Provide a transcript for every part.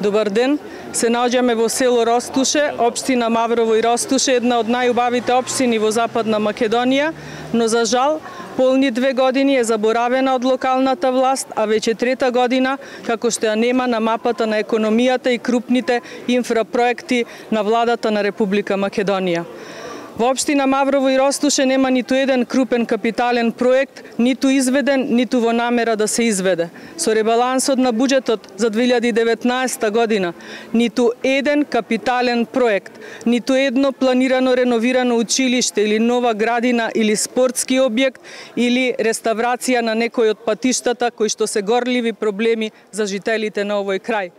Добар ден. Се наоѓаме во село Ростуше, општина Маврово и Ростуше, една од најубавите општини во Западна Македонија, но за жал, полни 2 години е заборавена од локалната власт, а веќе 3-та година како што ја нема на мапата на економијата и крупните инфрапроекти на владата на Република Македонија. Во општина Маврово и Ростуше нема ниту еден крупен капитален проект, ниту изведен, ниту во намера да се изведе. Со ребалансот на буџетот за 2019 година, ниту еден капитален проект, ниту едно планирано реновирано училиште или нова градина или спортски објект или реставрација на некој од патиштата кои што се горливи проблеми за жителите на овој крај.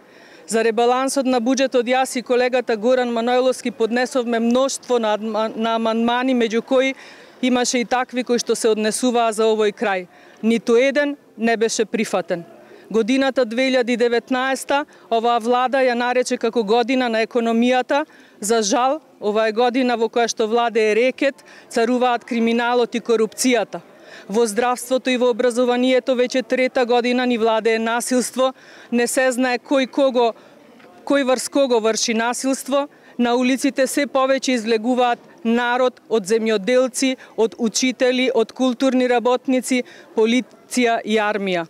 За ребалансот на буџетот јас и колегата Горан Манойловски поднесовме мноштво на амандмани, меѓу кои имаше и такви кои што се однесуваа за овој крај. Ниту еден не беше прифатен. Годината 2019 оваа влада ја нарече како година на економијата. За жал, ова е година во која што владее рекет, царуваат криминалот и корупцијата. Во здравството и во образованието веќе 3-та година ни владее насилство, не се знае кој врз кого врши насилство, на улиците се повеќе излегуваат народ од земјоделци, од учители, од културни работници, полиција и армија.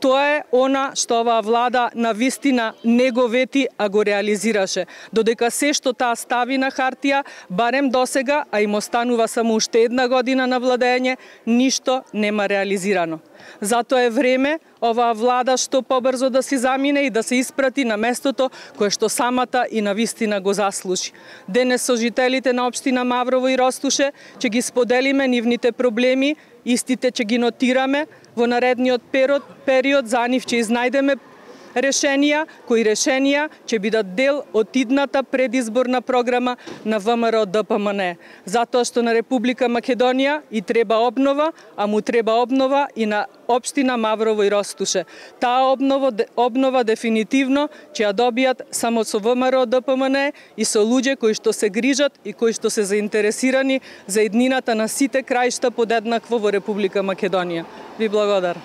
Тоа е она што оваа влада навистина не го вети, а го реализираше. Додека се што таа стави на хартија, барем досега, а им останува само уште 1 година на владење, ништо нема реализирано. Затоа е време оваа влада што побрзо да си замине и да се испрати на местото кое што самата и навистина го заслужи. Денес со жителите на општина Маврово и Ростуше ќе ги споделиме нивните проблеми, истите ќе ги нотираме, во наредниот период за нив ќе изнајдеме решенија, кои решенија ќе бидат дел од идната предизборна програма на ВМРО ДПМН. Затоа што на Република Македонија и треба обнова, а му треба обнова и на општина Маврово и Ростуше. Таа обнова дефинитивно ќе ја добијат само со ВМРО ДПМН и со луѓе кои што се грижат и кои што се заинтересирани за иднината на сите краишта подеднакво во Република Македонија. Ви благодарам.